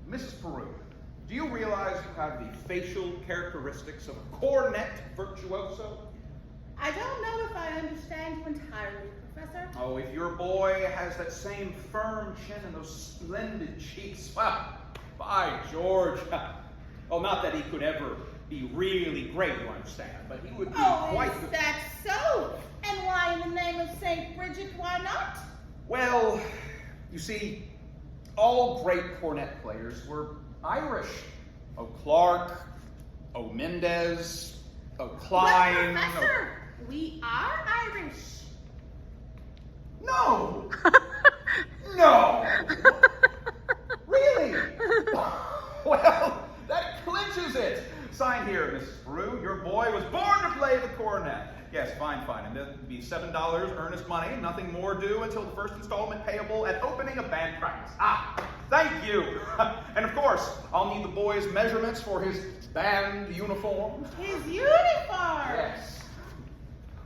Mrs. Peru, do you realize you have the facial characteristics of a cornet virtuoso? I don't know if I understand you entirely, Professor. Oh, if your boy has that same firm chin and those splendid cheeks, well, by George. Oh, not that he could ever be really great, you understand, but he would be quite... Is that so? And why in the name of St. Bridget, why not? Well, you see, all great cornet players were Irish. O'Clark, O'Mendez, O'Klein. But Professor, we are Irish. No! No! Really? Well, that clinches it. Sign here, Mrs. Peru. Your boy was born to play the cornet. Yes, fine. And that'd be $7 earnest money, nothing more due until the first installment payable at opening of band practice. Thank you. And of course, I'll need the boy's measurements for his band uniform. His uniform! Yes.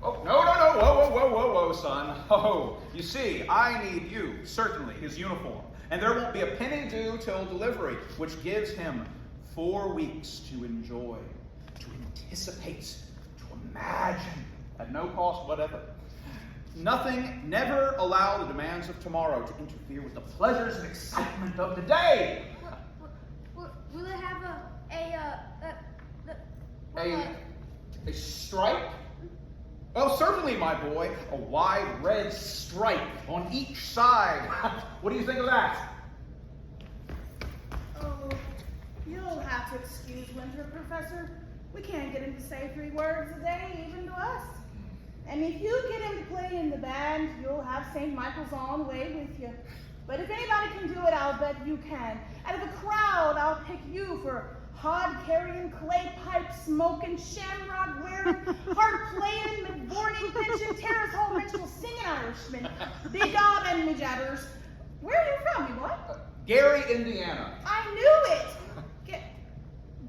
Oh, no, whoa, son. Oh, you see, I need you, certainly, his uniform. And there won't be a penny due till delivery, which gives him 4 weeks to enjoy, to anticipate, to imagine, at no cost whatever. Nothing, never allow the demands of tomorrow to interfere with the pleasures and excitement of today. Will it have A stripe? Oh, certainly, my boy. A wide red stripe on each side. What do you think of that? Oh, you'll have to excuse Winter, Professor. We can't get him to say 3 words a day, even to us. And if you get him to play in the band, you'll have St. Michael's own way with you. But if anybody can do it, I'll bet you can. Out of the crowd, I'll pick you for hod-carrying, clay-pipe-smoking, shamrock-wearing, harp-playing, McBorning, pinching, Terrace Hall minstrel, singing Irishman, big gob and me jabbers. Where are you from, you boy? Gary, Indiana. I knew it!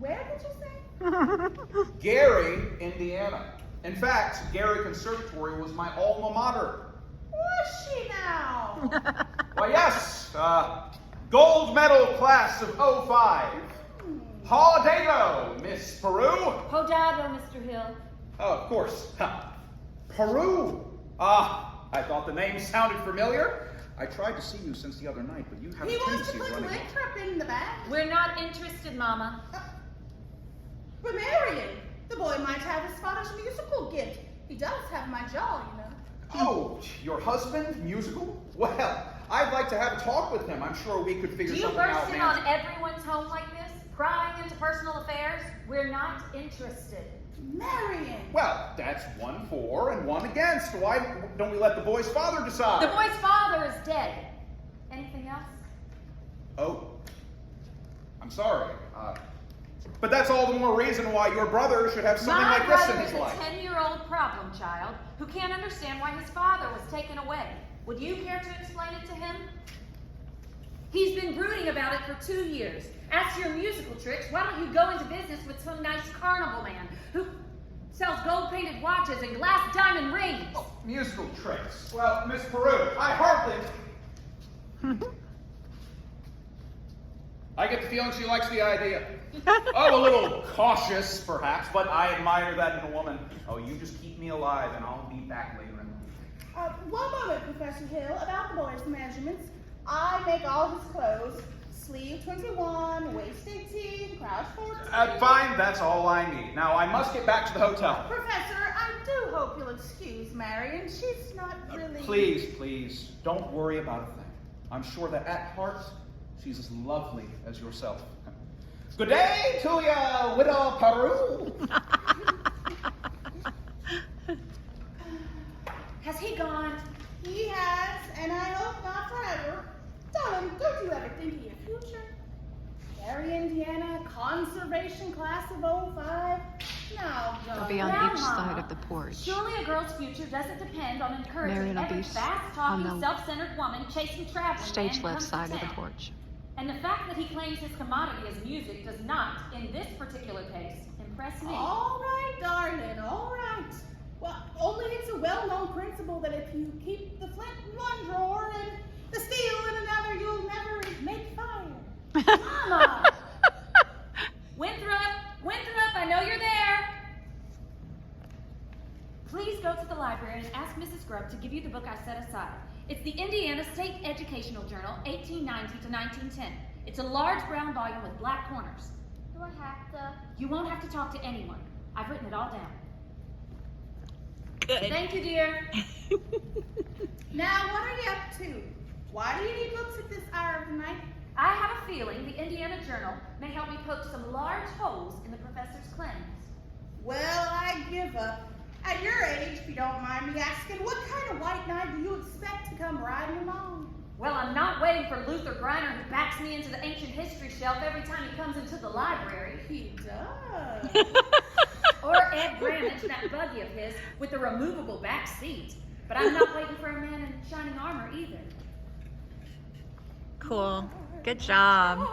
Where did you say? Gary, Indiana. In fact, Gary Conservatory was my alma mater. Was she now? Why, yes. Gold medal class of '05. Hodado, Miss Peru. Hodado, Mr. Hill. Oh, of course. Peru. I thought the name sounded familiar. I tried to see you since the other night, but you have He a wants tendency to of put running. Winthrop in the bag. We're not interested, Mama. But Marion, the boy might have a Scottish musical gift. He does have my jaw, you know. Oh, your husband, musical? Well, I'd like to have a talk with him. I'm sure we could figure Do you something out. burst in on everyone's home like this? Prying into personal affairs? We're not interested. Marion! Well, that's 1 for and 1 against. Why don't we let the boy's father decide? The boy's father is dead. Anything else? Oh, I'm sorry. But that's all the more reason why your brother should have something My like this in brother his is a life. 10-year-old problem child who can't understand why his father was taken away. Would you care to explain it to him? He's been brooding about it for 2 years. As to your musical tricks, why don't you go into business with some nice carnival man who sells gold-painted watches and glass diamond rings? Oh, musical tricks. Well, Miss Peru, I hardly... I get the feeling she likes the idea. Oh, a little cautious, perhaps, but I admire that in a woman. Oh, you just keep me alive, and I'll be back later in the week. One moment, Professor Hill, about the boy's measurements. I make all his clothes. Sleeve 21, waist 18, crouch 14. Fine, that's all I need. Now, I must get back to the hotel. Professor, I do hope you'll excuse Marion. She's not really... Please, don't worry about a thing. I'm sure that at heart, she's as lovely as yourself. Good day to ya, widow Peru. Has he gone? He has, and I hope not forever. Darling, don't you ever think of your future? Gary, Indiana, conservation class of '05. Now, I'll be on Now, each Mama, side of the porch. Surely a girl's future doesn't depend on encouraging Marion will every be fast-talking, on the self-centered woman chasing traveling Stage men who left comes to side of the town. porch. And the fact that he claims his commodity is music does not, in this particular case, impress me. all right, darling, all right. Well, only it's a well-known principle that if you keep the flint in one drawer and the steel in another, you'll never make fire. Mama! you the book I set aside. It's the Indiana State Educational Journal, 1890 to 1910. It's a large brown volume with black corners. Do I have to? You won't have to talk to anyone. I've written it all down. Good. Thank you, dear. Now, what are you up to? Why do you need books at this hour of the night? I have a feeling the Indiana Journal may help me poke some large holes in the professor's claims. Well, I give up. At your age, if you don't mind me asking, what kind of white knight do you expect to come riding along? Well, I'm not waiting for Luther Griner, who backs me into the ancient history shelf every time he comes into the library. He does. Or Ed Grammage, that buggy of his, with the removable back seat. But I'm not waiting for a man in shining armor either. Cool. Good job.